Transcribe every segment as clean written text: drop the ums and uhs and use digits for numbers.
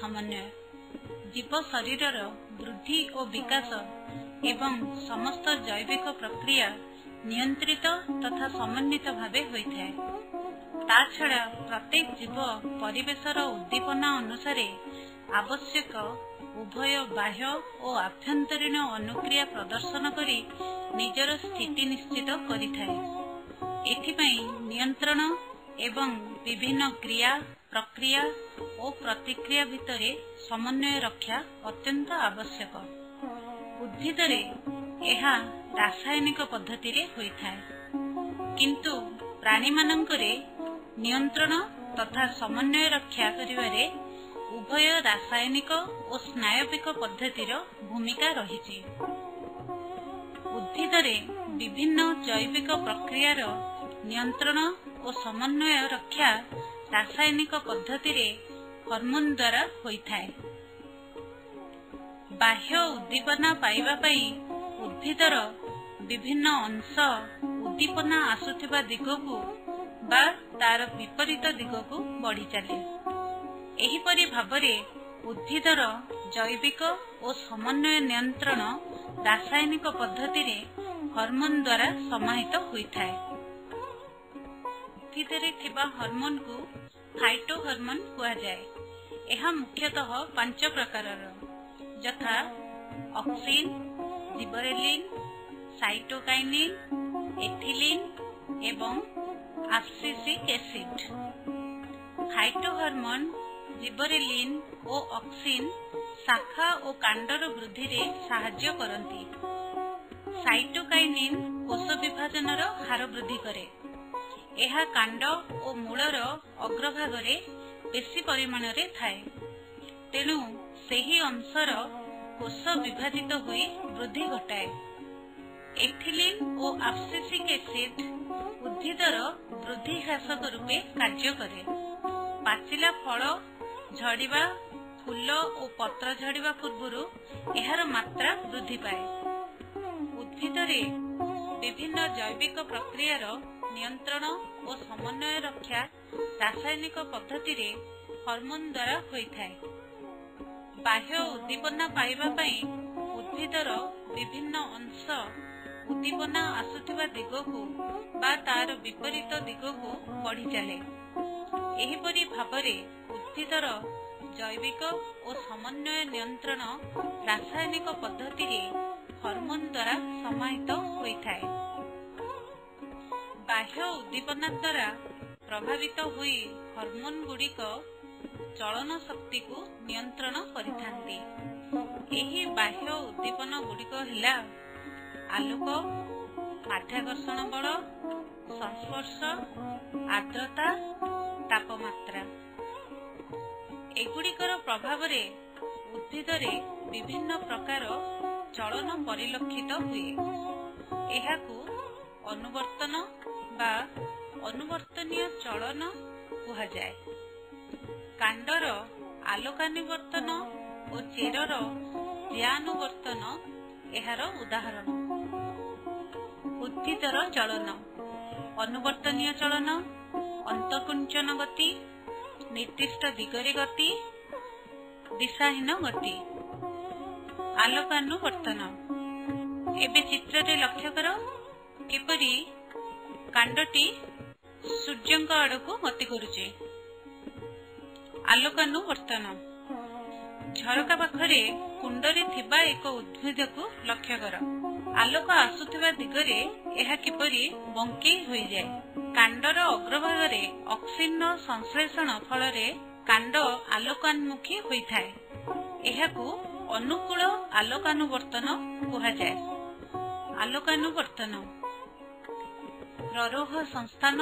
समन्वय जीव शरीर वृद्धि और विकास एवं समस्त जैविक प्रक्रिया नियंत्रित तथा समन्वित भावे होइଥାଏ। ता छड़ा प्रत्येक जीव परिवेशर उद्दीपना अनुसार आवश्यक उभय बाह्य और आभ्यंतरीण अनुक्रिया प्रदर्शन करी निजर स्थिति निश्चित करिଥାଏ। एथिपई नियंत्रण एवं विभिन्न क्रिया प्रक्रिया और प्रतिक्रिया भितरे समन्वय रक्षा अत्यंत आवश्यक। उद्भिदरे एहा रासायनिक पद्धति रे होइଥାଏ, किंतु प्राणी मानंकरे नियंत्रण तथा समन्वय रक्षा करिवारे उभय रासायनिक और स्नायविक पद्धतिर भूमिका रहिछि। उद्भिदरे विभिन्न जैविक प्रक्रियार नियंत्रण और समन्वय रक्षा रासायनिक पद्धति रे हार्मोन द्वारा होइଥାଏ। बाह्य उद्दीपना पाइबा पई उद्भिदर विभिन्न अंश उद्दीपना आसुथिबा दिगकू बा तार विपरीत दिगकू बढ़ी चले। एहिपरि भाबरे उद्भिदर जैविक और समन्वय नियंत्रण रासायनिक पद्धति रे हार्मोन द्वारा समाहित होइଥାଏ। उद्भिदरे थिबा हार्मोन को फाइटो हार्मोन कुआ जाए। एहा मुख्यतः 5 प्रकारर यथा ऑक्सिन, जिबरेलिन, साइटोकाइनिन, एथिलीन एवं abscisic acid. Phyto hormone gibberellin और ऑक्सिन शाखा और कांडर वृद्धि रे सहाय्य करती। साइटोकाइनिन कोष विभाजनर हार वृद्धि करे। एहा कांड और मूलर अग्रभागरे बेसी परिमाण रे थाए, तेणु सेही अंशर कोष विभाजित होई वृद्धि घटाए। एथिलीन और एब्सिसिक एसिड उद्भिदर वृद्धि ह्रासक रूपे कार्य करे। पाचिला फल झड़िबा, फूल और पत्र झड़िबा पूर्वरु एहार मात्रा वृद्धि पाए। उद्भिदरे विभिन्न जैविक प्रक्रियार नियंत्रण और समन्वय रक्षा रासायनिक पद्धति रे हार्मोन द्वारा होइଥାଏ। बाह्य उद्दीपना पाइबा पई उद्भिदर विभिन्न अंश उद्दीपना आसुथिबा दिगकू बा तार विपरीत दिगकू बढ़ी चले। एहिपरि भाबरे उद्भिदर जैविक और समन्वय नियंत्रण रासायनिक पद्धति रे हार्मोन द्वारा समाहित होइଥାଏ। बाह्य उद्दीपना द्वारा प्रभावित हुई हार्मोन गुड़िक चलन शक्ति को नियंत्रण करिथांती। एही बाह्य उद्दीपन गुड़िक हिला आलोक, माध्याकर्षण बल, संस्पर्श, आर्द्रता, तापमात्रा। एगुड़िकर प्रभाव रे उद्भिदरे विभिन्न प्रकार चलन परिलक्षित हुए। एहाकू अनुवर्तन बा अनुवर्तनीय चलन कुहा जाए। कांडर आलोकानुवर्तन और चेरर ज्यानुवर्तन एहार उदाहरण। उद्भिदर चलन अनुवर्तनीय चलन, अंतकुंचन गति, निर्दिष्ट दिगरे गति, दिशाहीन गति। आलोकानुवर्तन एबे चित्र रे लक्ष्य कर किपरि कांडटी सूर्यंक आड़कू गति करुचे। आलोकानुवर्तन झरका पाखरे कुंडरे थिबा एक उद्भिद को लक्ष्य कर। आलोक आसुथिबा दिगरे एहा किपरि बंकेई होई जाए। कांडर अग्रभागरे ऑक्सीन संश्लेषण फलरे कांड आलोकान्मुखी होइଥାଏ। एहाकू अनुकूल आलोकानुवर्तन कुहा जाए। आलोकानुवर्तन प्ररोह संस्थान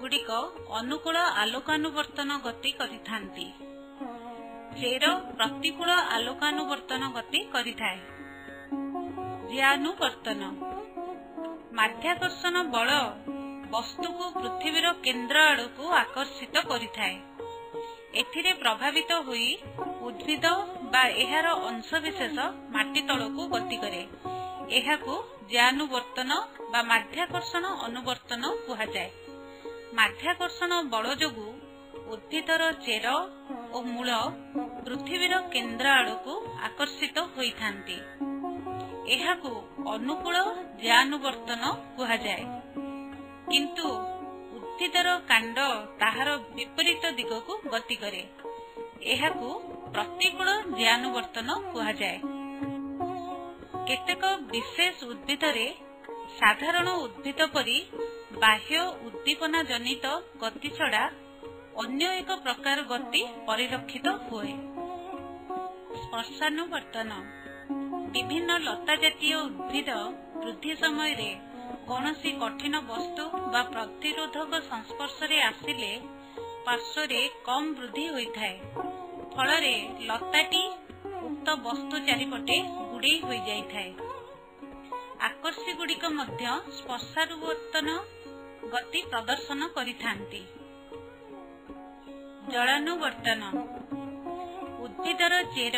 गुड़िक अनुकूल आलोकानुवर्तन गति करिथांती। चेर प्रतिकूल आलोकानुवर्तन गति करिथाए। ज्यानुवर्तन माध्याकर्षण बल वस्तु को पृथ्वीर केंद्र आड़कू आकर्षित करिथाए। एथिरे प्रभावित होई उद्भिद बा एहार अंशविशेष माटी तलकू गति करे। एहाकू ज्यानुवर्तन बा माध्याकर्षण अनुवर्तन कुहा जाए। माध्याकर्षण बल जोगु उद्भिदर चेर ଓ ମୂଳ ପୃଥିବୀର କେନ୍ଦ୍ର ଆଡ଼କୁ ଆକର୍ଷିତ ହୋଇଥାନ୍ତି। ଏହାକୁ ଅନୁକୂଳ ଜ୍ୟାନୁବର୍ତ୍ତନ କୁହାଯାଏ। କିନ୍ତୁ ଉଦ୍ଭିଦର କାଣ୍ଡ ତାହାର ବିପରୀତ ଦିଗକୁ ଗତି କରେ। ଏହାକୁ ପ୍ରତିକୂଳ ଜ୍ୟାନୁବର୍ତ୍ତନ କୁହାଯାଏ। କେତେକ ବିଶେଷ ଉଦ୍ଭିଦରେ ସାଧାରଣ ଉଦ୍ଭିଦ ପରି ବାହ୍ୟ ଉଦ୍ଦୀପନା ଜନିତ ଗତି ଛଡ଼ା ଅନ୍ୟ ଏକ ପ୍ରକାର ଗତି ପରିଲକ୍ଷିତ ହୁଏ। ସ୍ପର୍ଶାନୁବର୍ତ୍ତନ। ବିଭିନ୍ନ ଲତା ଜାତୀୟ ଉଦ୍ଭିଦ ବୃଦ୍ଧି ସମୟରେ କୌଣସି କଠିନ ବସ୍ତୁ ବା ପ୍ରତିରୋଧକ ସଂସ୍ପର୍ଶରେ ଆସିଲେ ପାର୍ଶ୍ୱରେ କମ୍ ବୃଦ୍ଧି ହୋଇଥାଏ। ଫଳରେ ଲତାଟି ଉକ୍ତ ବସ୍ତୁ ଚାରିପଟେ ଗୁଡ଼େଇ ହୋଇଯାଇଥାଏ। ଆକର୍ଷୀ ଗୁଡ଼ିକ ମଧ୍ୟ ସ୍ପର୍ଶାନୁବର୍ତ୍ତନ ଗତି ପ୍ରଦର୍ଶନ କରିଥାନ୍ତି। ଜଳାନୁବର୍ତ୍ତନ। ଉଦ୍ଭିଦର ଚେର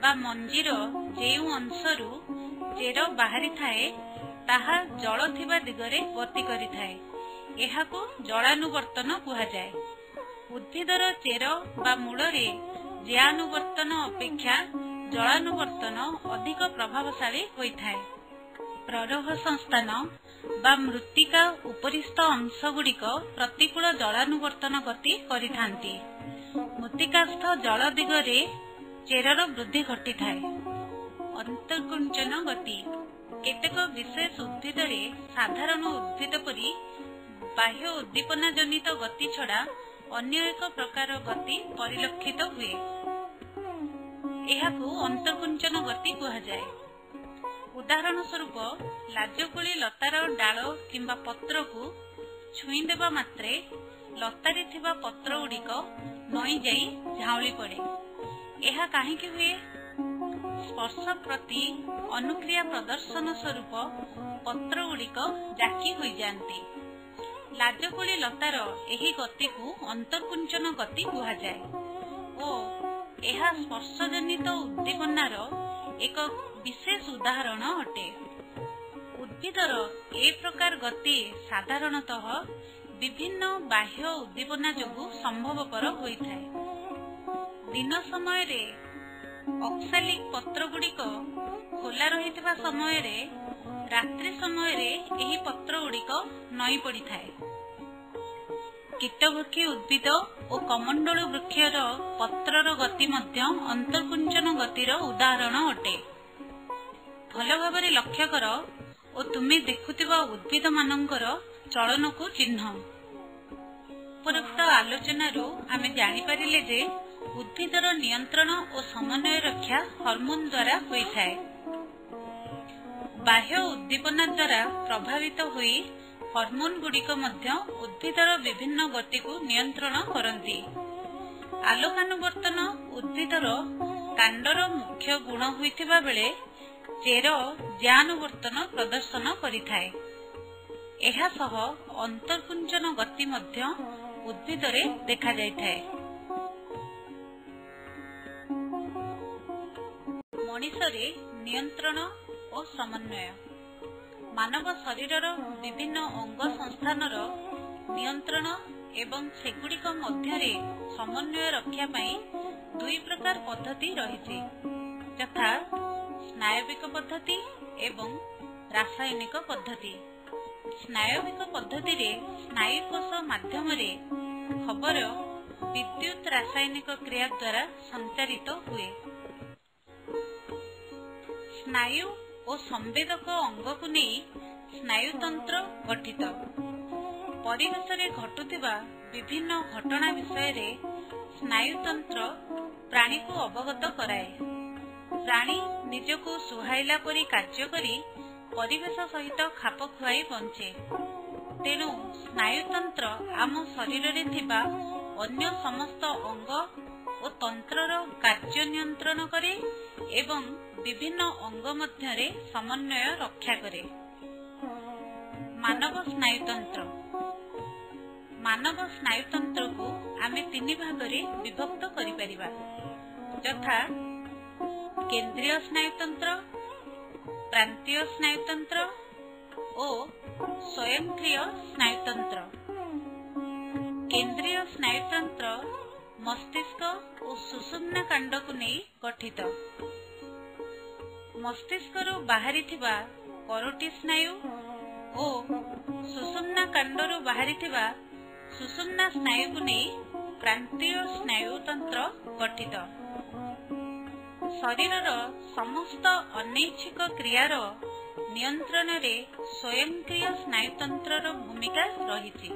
ବା ମଞ୍ଜିର ଯେଉଁ ଅଂଶରୁ ଚେର ବାହାରିଥାଏ ତାହା ଜଳ ଥିବା ଦିଗରେ ଗତି କରିଥାଏ। ଏହାକୁ ଜଳାନୁବର୍ତ୍ତନ କୁହାଯାଏ। ଉଦ୍ଭିଦର ଚେର ବା ମୂଳରେ ଜ୍ୟାନୁବର୍ତ୍ତନ ଅପେକ୍ଷା ଜଳାନୁବର୍ତ୍ତନ ଅଧିକ ପ୍ରଭାବଶାଳୀ ହୋଇଥାଏ। ପ୍ରରୋହ ସଂସ୍ଥାନ ବା ମୃତ୍ତିକା ଉପରିସ୍ଥ ଅଂଶଗୁଡ଼ିକ ପ୍ରତିକୂଳ ଜଳାନୁବର୍ତ୍ତନ ଗତି କରିଥାନ୍ତି। ମୃତ୍ତିକାସ୍ଥ ଜଳ ଦିଗରେ ଚେରର ବୃଦ୍ଧି ଘଟିଥାଏ। ଅନ୍ତର୍କୁଞ୍ଚନ ଗତି। କେତେକ ବିଶେଷ ଉଦ୍ଭିଦରେ ସାଧାରଣ ଉଦ୍ଭିଦ ପରି ବାହ୍ୟ ଉଦ୍ଦୀପନା ଜନିତ ଗତି ଛଡ଼ା ଅନ୍ୟ ଏକ ପ୍ରକାର ଗତି ପରିଲକ୍ଷିତ ହୁଏ। ଏହାକୁ ଅନ୍ତର୍କୁଞ୍ଚନ ଗତି କୁହାଯାଏ। ଉଦାହରଣ ସ୍ୱରୂପ ଲାଜକୁଳି ଲତାର ଡାଳ କିମ୍ବା ପତ୍ରକୁ ଛୁଇଁ ଦେବା ମାତ୍ରେ ଲତାରେ ଥିବା ପତ୍ର ଗୁଡ଼ିକ ନଇଁ ଯାଇ ଝାଉଁଳି ପଡ଼େ। ଏହା କାହିଁକି ହୁଏ? ସ୍ପର୍ଶ ପ୍ରତି ଅନୁକ୍ରିୟା ପ୍ରଦର୍ଶନ ସ୍ୱରୂପ ପତ୍ର ଗୁଡ଼ିକ ଜାକି ହୋଇଯାଆନ୍ତି। ଲାଜକୁଳି ଲତାର ଏହି ଗତିକୁ ଅନ୍ତର୍କୁଞ୍ଚନ ଗତି କୁହାଯାଏ ଓ ଏହା ସ୍ପର୍ଶଜନିତ ଉଦ୍ଦୀପନାର ଏକ ବିଶେଷ ଉଦାହରଣ ଅଟେ। ଉଦ୍ଭିଦର ଏ ପ୍ରକାର ଗତି ସାଧାରଣତଃ ବିଭିନ୍ନ ବାହ୍ୟ ଉଦ୍ଦୀପନା ଯୋଗୁଁ ସମ୍ଭବପର ହୋଇଥାଏ। ଦିନ ସମୟରେ ଅକ୍ସାଲିକ ପତ୍ର ଗୁଡ଼ିକ ଖୋଲା ରହିଥିବା ସମୟରେ ରାତ୍ରି ସମୟରେ ଏହି ପତ୍ର ଗୁଡ଼ିକ ନଇଁ ପଡ଼ିଥାଏ। କୀଟଭକ୍ଷୀ ଉଦ୍ଭିଦ ଓ କମଣ୍ଡଳୁ ବୃକ୍ଷର ପତ୍ରର ଗତି ମଧ୍ୟ ଅନ୍ତର୍କୁଞ୍ଚନ ଗତିର ଉଦାହରଣ ଅଟେ। ଭଲ ଭାବରେ ଲକ୍ଷ୍ୟ କର ଓ ତୁମେ ଦେଖୁଥିବା ଉଦ୍ଭିଦ ମାନଙ୍କର ଚଳନକୁ ଚିହ୍ନ। ଉପରୋକ୍ତ ଆଲୋଚନାରୁ ଆମେ ଜାଣିପାରିଲେ ଯେ ଉଦ୍ଭିଦର ନିୟନ୍ତ୍ରଣ ଓ ସମନ୍ୱୟ ରକ୍ଷା ହର୍ମୋନ ଦ୍ୱାରା ହୋଇଥାଏ। ବାହ୍ୟ ଉଦ୍ଦୀପନା ଦ୍ୱାରା ପ୍ରଭାବିତ ହୋଇ ହର୍ମୋନ ଗୁଡ଼ିକ ମଧ୍ୟ ଉଦ୍ଭିଦର ବିଭିନ୍ନ ଗତିକୁ ନିୟନ୍ତ୍ରଣ କରନ୍ତି। ଆଲୋକାନୁବର୍ତ୍ତନ ଉଦ୍ଭିଦର କାଣ୍ଡର ମୁଖ୍ୟ ଗୁଣ ହୋଇଥିବା ବେଳେ ଚେର ଜ୍ୟାନୁବର୍ତ୍ତନ ପ୍ରଦର୍ଶନ କରିଥାଏ। ଏହା ସହ ଅନ୍ତର୍କୁଞ୍ଚନ ଗତି ମଧ୍ୟ ଉଦ୍ଭିଦରେ ଦେଖାଯାଇଥାଏ। ମଣିଷରେ ନିୟନ୍ତ୍ରଣ ଓ ସମନ୍ୱୟ। ମାନବ ଶରୀରର ବିଭିନ୍ନ ଅଙ୍ଗ ସଂସ୍ଥାନର ନିୟନ୍ତ୍ରଣ ଏବଂ ସେଗୁଡ଼ିକ ମଧ୍ୟରେ ସମନ୍ୱୟ ରକ୍ଷା ପାଇଁ ଦୁଇ ପ୍ରକାର ପଦ୍ଧତି ରହିଛି, ଯଥା ସ୍ନାୟବିକ ପଦ୍ଧତି ଏବଂ ରାସାୟନିକ ପଦ୍ଧତି। ସ୍ନାୟବିକ ପଦ୍ଧତିରେ ସ୍ନାୟୁକୋଷ ମାଧ୍ୟମରେ ଖବର ବିଦ୍ୟୁତ ରାସାୟନିକ କ୍ରିୟା ଦ୍ୱାରା ସଞ୍ଚାରିତ ହୁଏ। ସ୍ନାୟୁ ଓ ସମ୍ବେଦକ ଅଙ୍ଗକୁ ନେଇ ସ୍ନାୟୁତନ୍ତ୍ର ଗଠିତ। ପରିବେଶରେ ଘଟୁଥିବା ବିଭିନ୍ନ ଘଟଣା ବିଷୟରେ ସ୍ନାୟୁତନ୍ତ୍ର ପ୍ରାଣୀକୁ ଅବଗତ କରାଏ। ପ୍ରାଣୀ ନିଜକୁ ସୁହାଇଲା ପରି କାର୍ଯ୍ୟ କରି ପରିବେଶ ସହିତ ଖାପ ଖୁଆଇ ବଞ୍ଚେ। ତେଣୁ ସ୍ନାୟୁତନ୍ତ୍ର ଆମ ଶରୀରରେ ଥିବା ଅନ୍ୟ ସମସ୍ତ ଅଙ୍ଗ ଓ ତନ୍ତ୍ରର କାର୍ଯ୍ୟ ନିୟନ୍ତ୍ରଣ କରେ ଏବଂ ବିଭିନ୍ନ ଅଙ୍ଗ ମଧ୍ୟରେ ସମନ୍ୱୟ ରକ୍ଷା କରେ। ମାନବ ସ୍ନାୟୁତନ୍ତ୍ର। ମାନବ ସ୍ନାୟୁତନ୍ତ୍ରକୁ ଆମେ ତିନି ଭାଗରେ ବିଭକ୍ତ କରିପାରିବା, ଯଥା କେନ୍ଦ୍ରୀୟ ସ୍ନାୟୁତନ୍ତ୍ର, ପ୍ରାନ୍ତୀୟ ସ୍ନାୟୁତନ୍ତ୍ର ଓ ସ୍ୱୟଂକ୍ରିୟ ସ୍ନାୟୁତନ୍ତ୍ର। କେନ୍ଦ୍ରୀୟ ସ୍ନାୟୁତନ୍ତ୍ର मस्तिष्क और सुषुम्ना कांड को नहीं गठित। मस्तिष्क बाहरी करोटी स्नायु और सुषुम्ना कांड बाहरी सुषुम्ना स्नायु को नहीं क्रांतीय स्नायु तंत्र गठित। शरीर समस्त अनैच्छिक क्रियार नियंत्रण रे स्वयंक्रिय स्नायुतंत्र भूमिका रही।